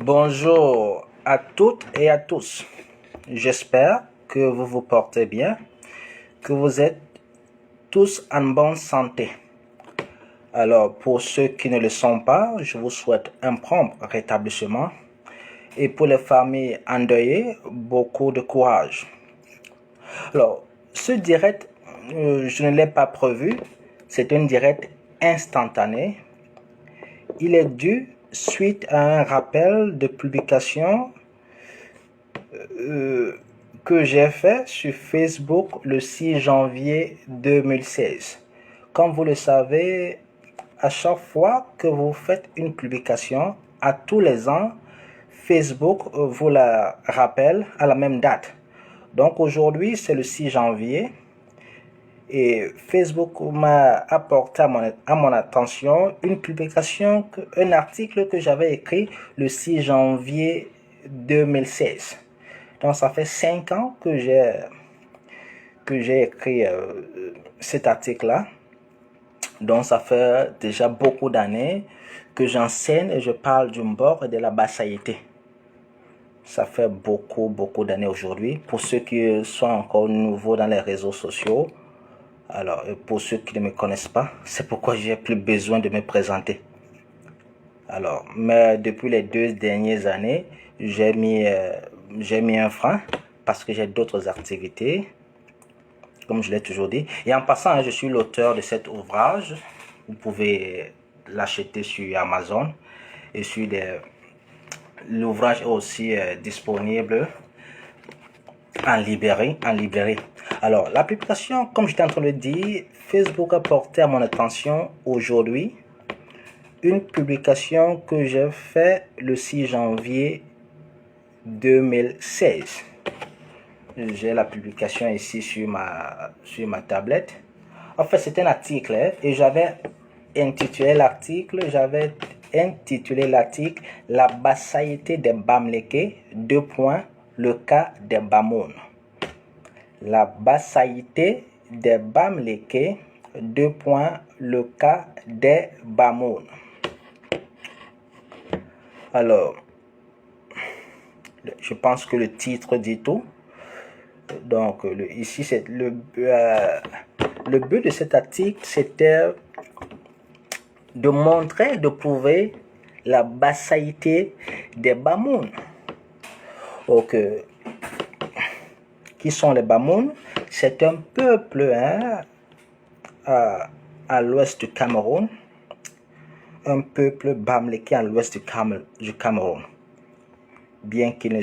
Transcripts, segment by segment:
Bonjour à toutes et à tous. J'espère que vous vous portez bien, que vous êtes tous en bonne santé. Alors, pour ceux qui ne le sont pas, je vous souhaite un prompt rétablissement. Et pour les familles endeuillées, beaucoup de courage. Alors, ce direct, je ne l'ai pas prévu. C'est un direct instantané. Il est dû suite à un rappel de publication que j'ai fait sur Facebook le 6 janvier 2016. Comme vous le savez, à chaque fois que vous faites une publication, à tous les ans, Facebook vous la rappelle à la même date. Donc aujourd'hui, c'est le 6 janvier et Facebook m'a apporté à mon attention une publication, un article que j'avais écrit le 6 janvier 2016. Donc ça fait 5 ans que j'ai écrit cet article-là. Donc ça fait déjà beaucoup d'années que j'enseigne et je parle du Mbor et de la Bassaïté. Ça fait beaucoup d'années aujourd'hui. Pour ceux qui sont encore nouveaux dans les réseaux sociaux, alors pour ceux qui ne me connaissent pas, c'est pourquoi j'ai plus besoin de me présenter. Alors, mais depuis les 2 dernières années, j'ai mis un frein parce que j'ai d'autres activités, comme je l'ai toujours dit. Et en passant, je suis l'auteur de cet ouvrage. Vous pouvez l'acheter sur Amazon. Et sur l'ouvrage est aussi disponible en librairie. Alors, la publication, comme j'étais en train de le dire, Facebook a porté à mon attention aujourd'hui une publication que j'ai faite le 6 janvier 2016. J'ai la publication ici sur ma tablette. En fait, c'est un article et j'avais intitulé l'article La Bassaïté des Bamlékés, le cas des Bamoun. La Bassaïté des Bamlékés, le cas des Bamoun. Alors, je pense que le titre dit tout. Donc, ici, c'est le but de cet article, c'était de montrer, de prouver la bassaïté des Bamoun. Donc, qui sont les Bamoun? C'est un peuple à l'ouest du Cameroun, un peuple bamléké à l'ouest du Cameroun. Bien qu'ils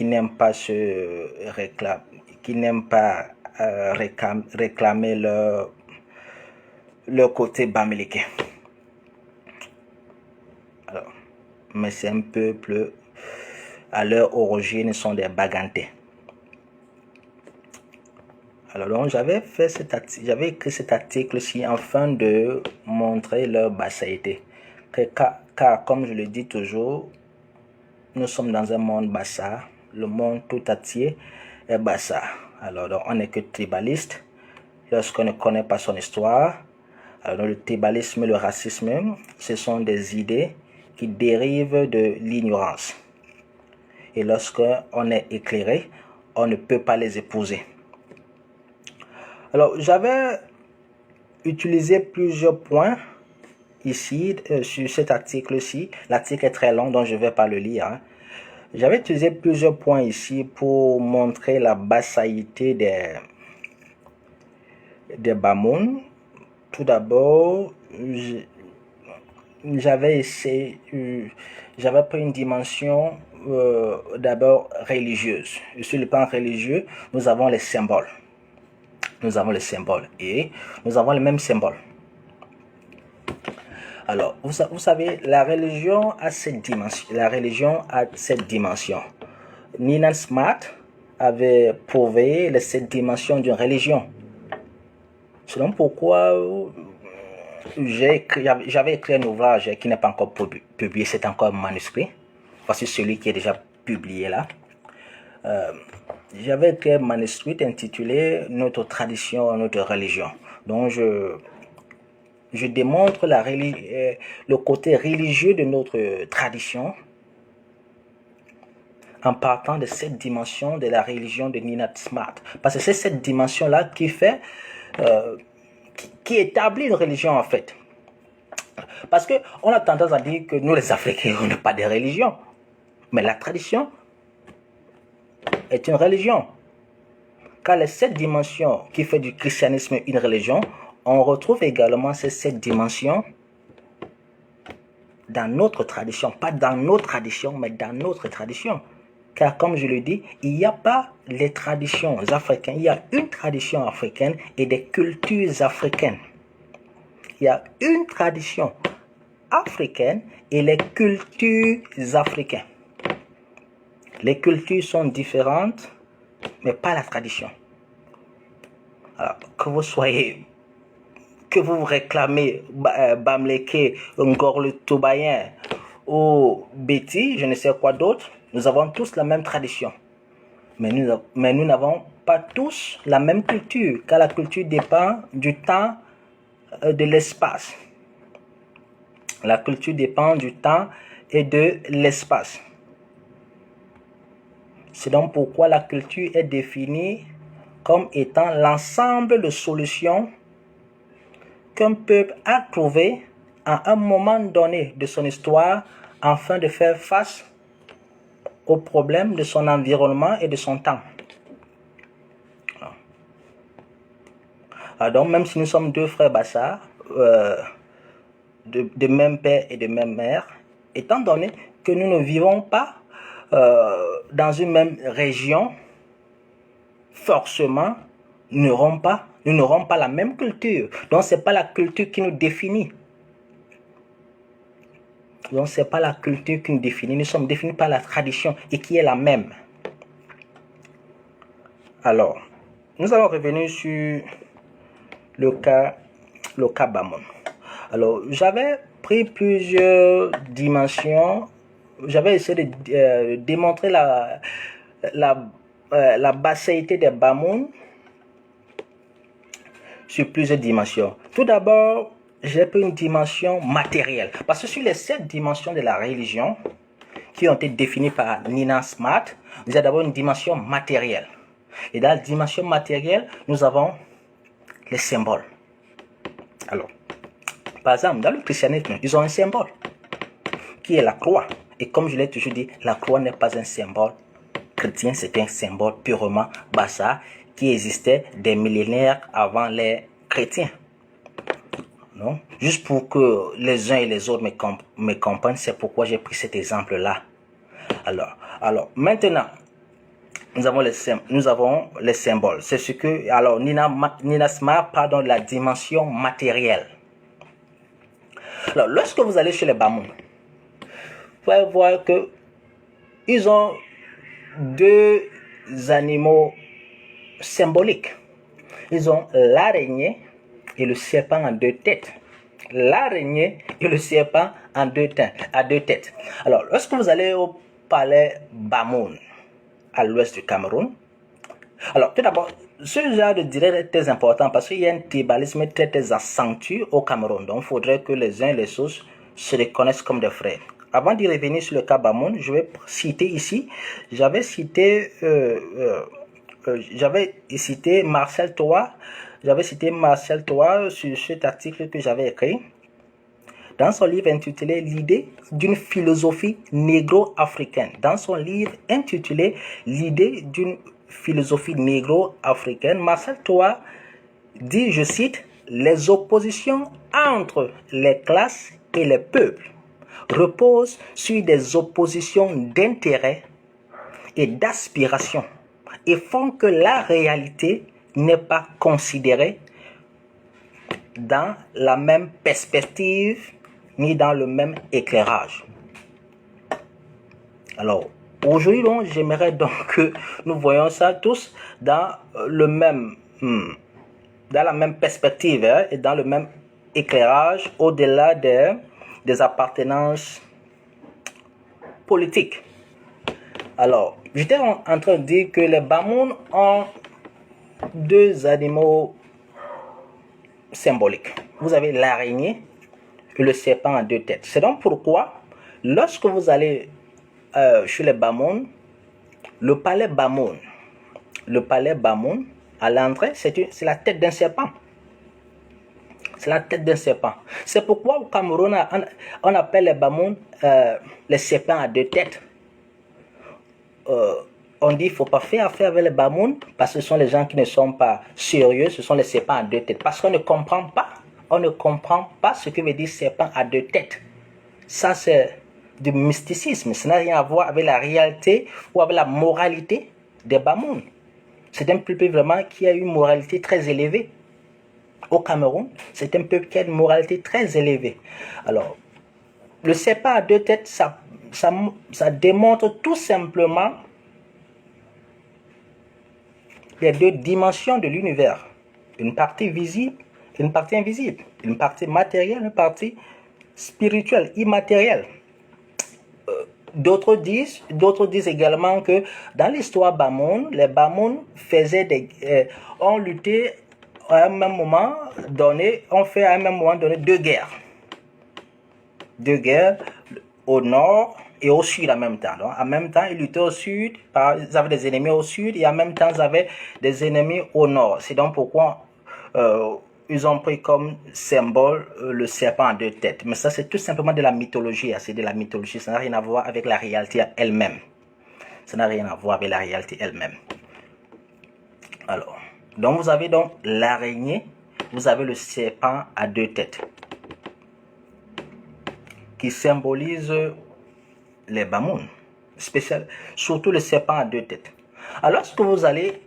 n'aiment pas réclamer leur côté bamléké. Alors, mais c'est un peuple, à leur origine, sont des Bagantés. Alors donc j'avais écrit cet article-ci afin de montrer leur bassaïté. Car comme je le dis toujours, nous sommes dans un monde bassa, le monde tout entier est bassa. Alors donc on n'est que tribaliste lorsqu'on ne connaît pas son histoire. Alors le tribalisme et le racisme, ce sont des idées qui dérivent de l'ignorance. Et lorsqu'on est éclairé, on ne peut pas les épouser. Alors, j'avais utilisé plusieurs points ici, sur cet article-ci. L'article est très long, donc je ne vais pas le lire. J'avais utilisé plusieurs points ici pour montrer la bassaïté des Bamoun. Tout d'abord, j'avais pris une dimension d'abord religieuse. Sur le plan religieux, nous avons les symboles. Et nous avons les mêmes symboles. Alors, vous savez, la religion a cette dimension. Nina Smart avait prouvé cette dimension d'une religion. C'est donc pourquoi j'avais écrit un ouvrage qui n'est pas encore publié, c'est encore un manuscrit. Voici celui qui est déjà publié là. J'avais écrit un manuscrit intitulé Notre tradition, notre religion. Donc je démontre le côté religieux de notre tradition en partant de cette dimension de la religion de Nina Smart. Parce que c'est cette dimension-là qui fait, qui établit une religion en fait. Parce qu'on a tendance à dire que nous les Africains, on n'a pas de religion. Mais la tradition est une religion. Car cette dimension qui fait du christianisme une religion, on retrouve également cette dimension dans notre tradition. Pas dans nos traditions, mais dans notre tradition. Car comme je le dis, il n'y a pas les traditions africaines. Il y a une tradition africaine et des cultures africaines. Il y a une tradition africaine et les cultures africaines. Les cultures sont différentes, mais pas la tradition. Alors, que vous réclamez Bamleke, Ngorle Toubayen ou Betty, je ne sais quoi d'autre, nous avons tous la même tradition. Mais nous n'avons pas tous la même culture, car la culture dépend du temps, de l'espace. La culture dépend du temps et de l'espace. C'est donc pourquoi la culture est définie comme étant l'ensemble de solutions qu'un peuple a trouvées à un moment donné de son histoire afin de faire face aux problèmes de son environnement et de son temps. Alors, même si nous sommes deux frères Bassar, de même père et de même mère, étant donné que nous ne vivons pas dans une même région, forcément, nous n'aurons pas la même culture. Donc, ce n'est pas la culture qui nous définit. Donc, ce n'est pas la culture qui nous définit. Nous sommes définis par la tradition et qui est la même. Alors, nous allons revenir sur le cas Bamoun. Alors, j'avais pris plusieurs dimensions. J'avais essayé de démontrer la basséité des Bamoun sur plusieurs dimensions. Tout d'abord, j'ai pris une dimension matérielle. Parce que sur les 7 dimensions de la religion qui ont été définies par Nina Smart, il y a d'abord une dimension matérielle. Et dans la dimension matérielle, nous avons les symboles. Alors, par exemple, dans le christianisme, ils ont un symbole qui est la croix. Et comme je l'ai toujours dit, la croix n'est pas un symbole chrétien, c'est un symbole purement Bassa qui existait des millénaires avant les chrétiens. Non? Juste pour que les uns et les autres me comprennent, c'est pourquoi j'ai pris cet exemple-là. Alors, maintenant, nous avons les symboles. C'est ce que, alors, Nina Smart parle de la dimension matérielle. Alors, lorsque vous allez chez les Bamoun, vous allez voir que ils ont 2 animaux symboliques. Ils ont l'araignée et le serpent en 2 têtes. L'araignée et le serpent à 2 têtes. Alors, lorsque vous allez au palais Bamoun, à l'ouest du Cameroun, alors tout d'abord, ce genre de direct est très important parce qu'il y a un tribalisme très accentué au Cameroun. Donc, il faudrait que les uns et les autres se reconnaissent comme des frères. Avant d'y revenir sur le cas Bamoun, je vais citer ici, j'avais cité Marcel Toa sur cet article que j'avais écrit dans son livre intitulé L'idée d'une philosophie négro-africaine. Dans son livre intitulé L'idée d'une philosophie négro-africaine, Marcel Toa dit, je cite, les oppositions entre les classes et les peuples reposent sur des oppositions d'intérêts et d'aspirations et font que la réalité n'est pas considérée dans la même perspective ni dans le même éclairage. Alors, aujourd'hui, j'aimerais donc que nous voyons ça tous dans la même perspective et dans le même éclairage au-delà des appartenances politiques. Alors, j'étais en train de dire que les Bamoun ont 2 animaux symboliques. Vous avez l'araignée et le serpent à 2 têtes. C'est donc pourquoi, lorsque vous allez chez les Bamoun, Le palais Bamoun. Le palais Bamoun, à l'entrée, c'est la tête d'un serpent. C'est la tête d'un serpent. C'est pourquoi au Cameroun, on appelle les Bamoun les serpents à deux têtes. On dit qu'il ne faut pas faire affaire avec les Bamoun parce que ce sont les gens qui ne sont pas sérieux, ce sont les serpents à deux têtes. Parce qu'on ne comprend pas ce que veut dire serpent à deux têtes. Ça, c'est du mysticisme. Ça n'a rien à voir avec la réalité ou avec la moralité des Bamoun. C'est un peuple vraiment qui a une moralité très élevée. Au Cameroun, c'est un peuple qui a une moralité très élevée. Alors, le serpent à deux têtes, ça démontre tout simplement les deux dimensions de l'univers. Une partie visible et une partie invisible. Une partie matérielle, une partie spirituelle, immatérielle. D'autres disent également que dans l'histoire Bamoun, les Bamoun ont lutté à un même moment donné, deux guerres. Deux guerres au nord et au sud en même temps. Donc, en même temps, ils luttaient au sud, ils avaient des ennemis au sud et en même temps, ils avaient des ennemis au nord. C'est donc pourquoi ils ont pris comme symbole le serpent à deux têtes. Mais ça, c'est tout simplement de la mythologie. C'est de la mythologie. Ça n'a rien à voir avec la réalité elle-même. Ça n'a rien à voir avec la réalité elle-même. Alors, donc vous avez donc l'araignée, vous avez le serpent à deux têtes qui symbolise les Bamoun, surtout le serpent à deux têtes. Alors, lorsque vous allez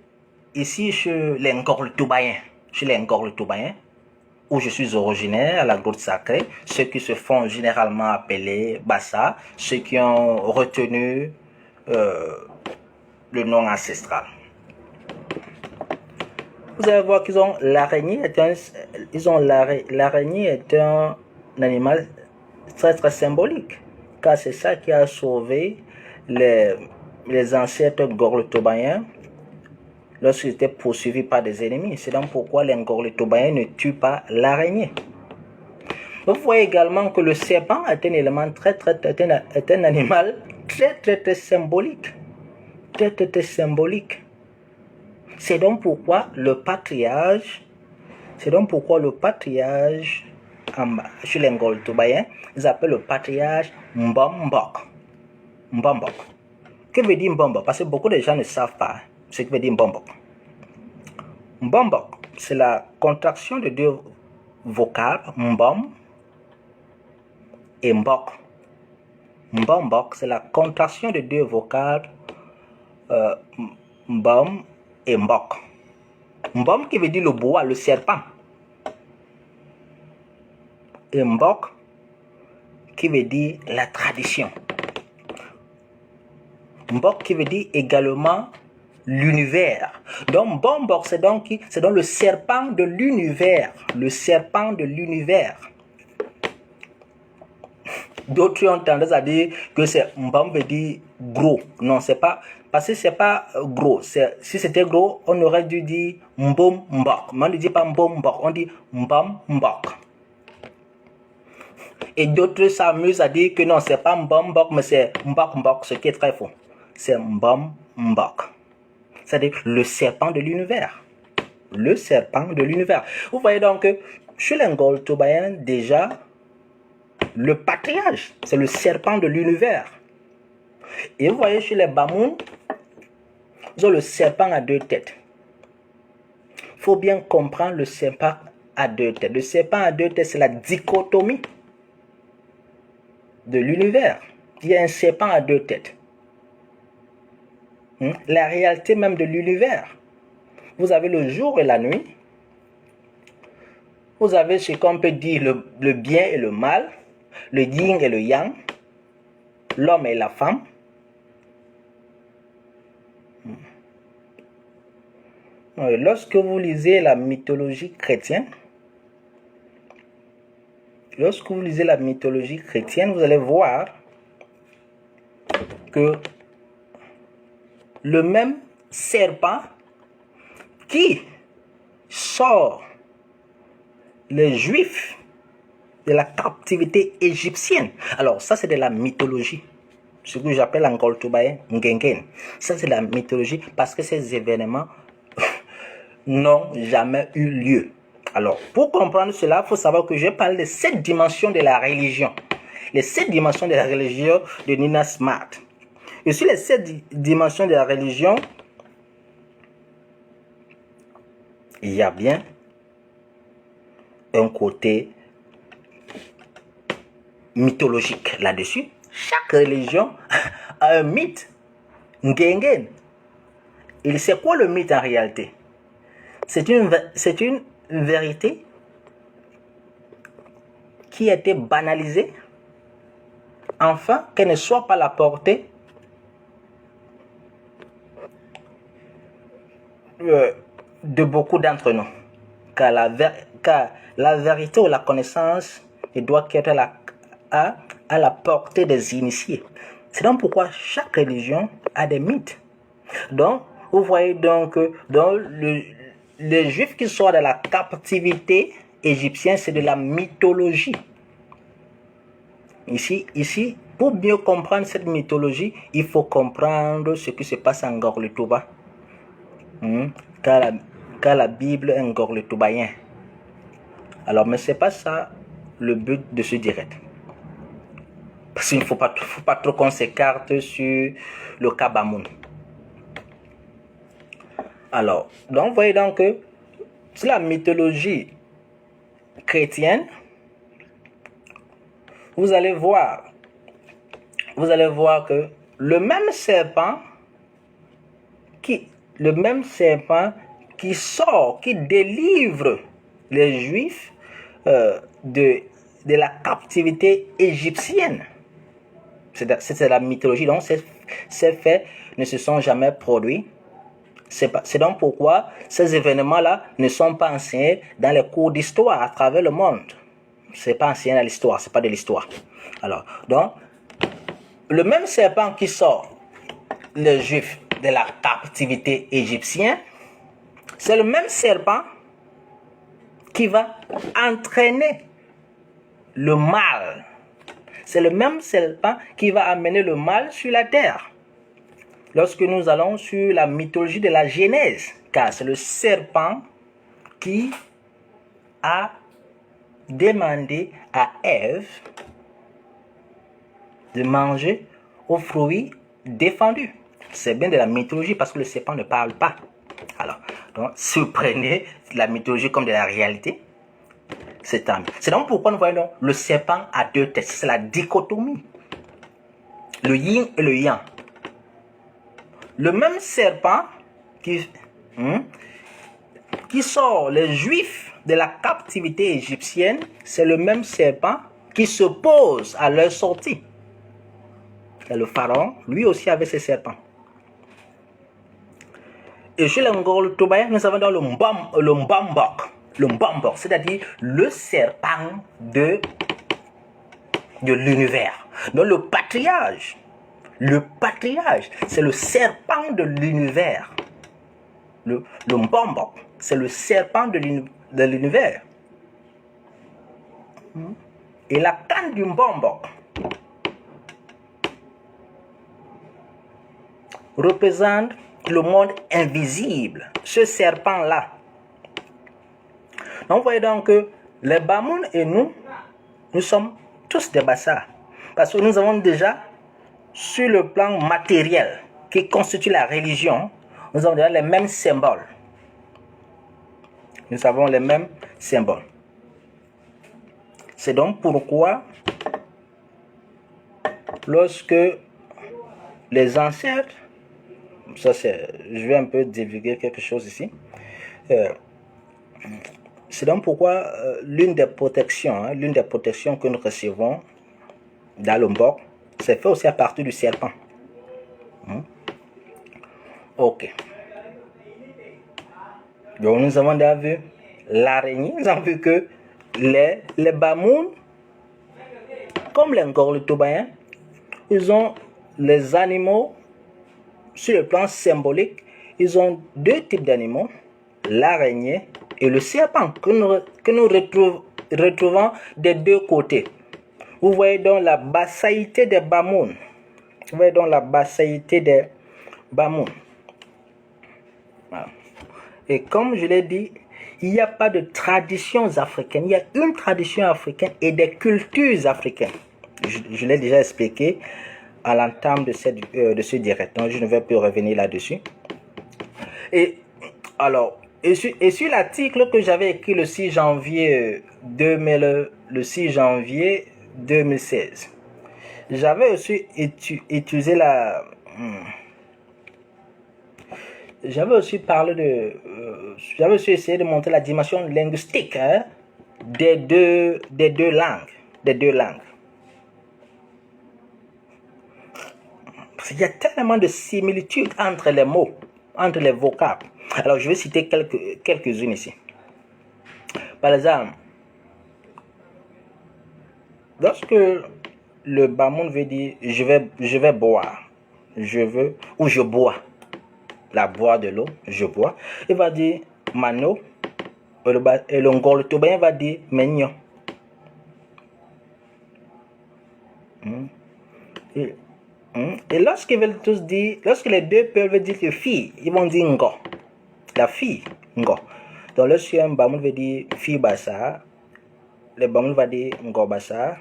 ici chez les Ngor-le-Toubayen, où je suis originaire, à la grotte sacrée, ceux qui se font généralement appeler Bassa, ceux qui ont retenu le nom ancestral. Vous allez voir qu'ils ont l'araignée l'araignée est un animal très très symbolique, car c'est ça qui a sauvé les ancêtres Ngor-le-Toubayen lorsqu'ils étaient poursuivis par des ennemis. C'est donc pourquoi les Ngor-le-Toubayen ne tuent pas l'araignée. Vous voyez également que le serpent est un élément est un animal très symbolique. Très symbolique. C'est donc pourquoi le patriarche chez les Ngor-le-Toubayen, ils appellent le patriarche Mbombok. Mbombok. Que veut dire Mbombok? Parce que beaucoup de gens ne savent pas ce que veut dire Mbombok. Mbombok, c'est la contraction de deux vocables, Mbom et Mbok. Mbombok, c'est la contraction de deux vocables, Mbom et Mbok. Mbom qui veut dire le bois, le serpent. Et Mbok qui veut dire la tradition. Mbok qui veut dire également l'univers. Donc Mbombok, c'est donc le serpent de l'univers. Le serpent de l'univers. D'autres ont tendance à dire que c'est Mbom veut dire gros. Non, c'est pas, parce que c'est pas gros. Si c'était gros, on aurait dû dire Mbom Mbok. Mais on ne dit pas Mbom Mbok, on dit Mbom Mbok. Et d'autres s'amusent à dire que non, c'est pas Mbom Mbok, mais c'est Mbok Mbok, ce qui est très faux. C'est Mbom Mbok. C'est-à-dire le serpent de l'univers. Le serpent de l'univers. Vous voyez donc que chez les Ngor-le-Toubayen, déjà, le patriarche, c'est le serpent de l'univers. Et vous voyez chez les Bamoun, ils ont le serpent à deux têtes. Il faut bien comprendre le serpent à deux têtes. Le serpent à deux têtes, c'est la dichotomie de l'univers. Il y a un serpent à deux têtes. La réalité même de l'univers. Vous avez le jour et la nuit. Vous avez ce qu'on peut dire le bien et le mal, le yin et le yang, l'homme et la femme. Lorsque vous lisez la mythologie chrétienne, vous allez voir que le même serpent qui sort les Juifs de la captivité égyptienne. Alors ça, c'est de la mythologie. ce que j'appelle en Ngoltubayen, Ngengen. Ça, c'est la mythologie parce que ces événements n'ont jamais eu lieu. Alors, pour comprendre cela, il faut savoir que je parle de 7 dimensions de la religion. Les 7 dimensions de la religion de Nina Smart. Et sur les 7 dimensions de la religion, il y a bien un côté mythologique là-dessus. Chaque religion a un mythe. Ngengen. Et c'est quoi le mythe en réalité? C'est une vérité qui a été banalisée, afin qu'elle ne soit pas à la portée de beaucoup d'entre nous. Car la vérité ou la connaissance ne doit qu'être à la portée des initiés. C'est donc pourquoi chaque religion a des mythes. Donc, vous voyez donc que les Juifs qui sont de la captivité égyptienne, c'est de la mythologie. Ici, pour mieux comprendre cette mythologie, il faut comprendre ce qui se passe en Ngorletouba. Car la Bible est Ngorletoubayen. Alors, mais ce n'est pas ça le but de ce direct. Parce qu'il ne faut pas trop qu'on s'écarte sur le Kabamoun. Alors, donc, vous voyez donc que c'est la mythologie chrétienne. Vous allez voir que le même serpent qui sort, qui délivre les Juifs de la captivité égyptienne. C'est la mythologie. Donc, ces faits ne se sont jamais produits. C'est donc pourquoi ces événements-là ne sont pas enseignés dans les cours d'histoire à travers le monde. C'est pas enseigné dans l'histoire, c'est pas de l'histoire. Alors, donc, le même serpent qui sort les Juifs de la captivité égyptienne, c'est le même serpent qui va entraîner le mal. C'est le même serpent qui va amener le mal sur la terre. Lorsque nous allons sur la mythologie de la Genèse, car c'est le serpent qui a demandé à Ève de manger aux fruits défendus. C'est bien de la mythologie parce que le serpent ne parle pas. Alors, donc, si vous prenez la mythologie comme de la réalité, c'est donc pourquoi nous voyons le serpent à 2 têtes. C'est la dichotomie. Le yin et le yang. Le même serpent qui sort les Juifs de la captivité égyptienne, c'est le même serpent qui s'oppose à leur sortie. Et le pharaon, lui aussi, avait ses serpents. Et chez les Ngorletoubayen, nous avons dans le Mbambok. Le Mbambok, c'est-à-dire le serpent de l'univers. Donc le patriarche, c'est le serpent de l'univers. Le Mbambok, c'est le serpent de l'univers. Et la canne du Mbambok représente le monde invisible, ce serpent-là. Donc, vous voyez donc que les Bamoun et nous sommes tous des Bassas. Parce que nous avons déjà, sur le plan matériel qui constitue la religion, nous avons déjà les mêmes symboles. Nous avons les mêmes symboles. C'est donc pourquoi, lorsque les ancêtres, je vais un peu divulguer quelque chose ici. C'est donc pourquoi l'une des protections que nous recevons dans le Mbok, c'est fait aussi à partir du serpent. Ok. Donc nous avons déjà vu l'araignée, nous avons vu que les Bamoun, comme les Ngorletoubayen, ils ont les animaux, sur le plan symbolique, ils ont 2 types d'animaux, l'araignée et le serpent, que nous retrouvons des 2 côtés. Vous voyez donc la bassaïté des Bamoun. Vous voyez donc la bassaïté des Bamoun. Voilà. Et comme je l'ai dit, il n'y a pas de traditions africaines. Il y a une tradition africaine et des cultures africaines. Je l'ai déjà expliqué à l'entame de ce direct. Donc, je ne vais plus revenir là-dessus. Et alors, sur l'article que j'avais écrit le 6 janvier 2016, j'avais aussi utilisé j'avais aussi parlé j'avais aussi essayé de montrer la dimension linguistique des deux langues. Parce qu'il y a tellement de similitudes entre les mots, entre les vocables. Alors, je vais citer quelques-unes ici. Par exemple, lorsque le Bamoun veut dire je vais boire, je bois, la boire de l'eau, je bois, il va dire mano, et le Ngolo-Tobayen va dire menyo. Et lorsqu'ils veulent tous dire, lorsque les deux peuvent dire que fille, ils vont dire ngo, la fille, ngo. Donc lorsque un Bamoun veut dire fille bassa, le Bamoun va dire ngo bassa,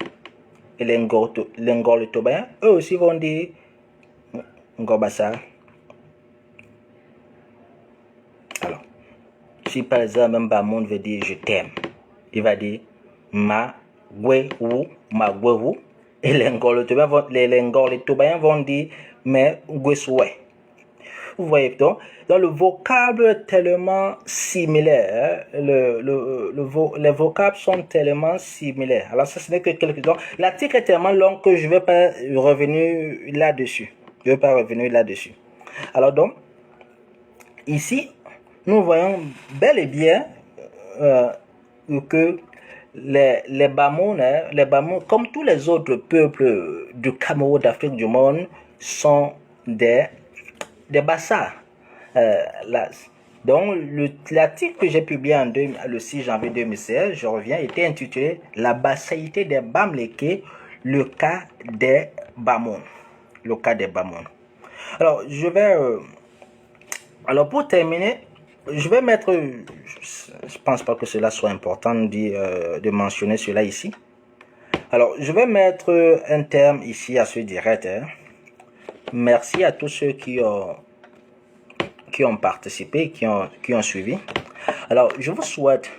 et les Ngolo-Tobayen, eux aussi vont dire ngo bassa. Alors, si par exemple un Bamoun veut dire je t'aime, il va dire ma gwe wu. Et les Ngolo-Tobayen vont dire mais gwe soué. Vous voyez donc le vocable est tellement similaire. Les vocables sont tellement similaires. Alors ça, ce n'est que quelques-uns. L'article est tellement long que je ne vais pas revenir là-dessus. Alors donc, ici, nous voyons bel et bien que les Bamoun, comme tous les autres peuples du Cameroun, d'Afrique du monde, sont des Bassa. Donc, l'article que j'ai publié le 6 janvier 2016, je reviens, était intitulé « La bassaïté des Bamléké, le cas des Bamoun ». Alors, alors, pour terminer, je vais mettre, je pense pas que cela soit important de mentionner cela ici. Alors, je vais mettre un terme ici à ce direct. Merci à tous ceux qui ont participé, qui ont suivi. Alors, je vous souhaite,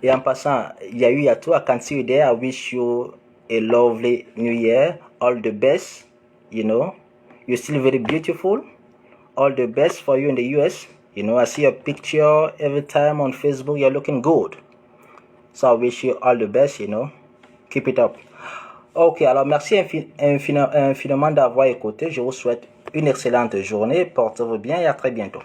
et en passant, Yatou, I can see you there. I wish you a lovely new year. All the best, you're still very beautiful. All the best for you in the US. I see your picture every time on Facebook. You're looking good. So I wish you all the best, Keep it up. Ok, alors merci infiniment d'avoir écouté. Je vous souhaite une excellente journée. Portez-vous bien et à très bientôt.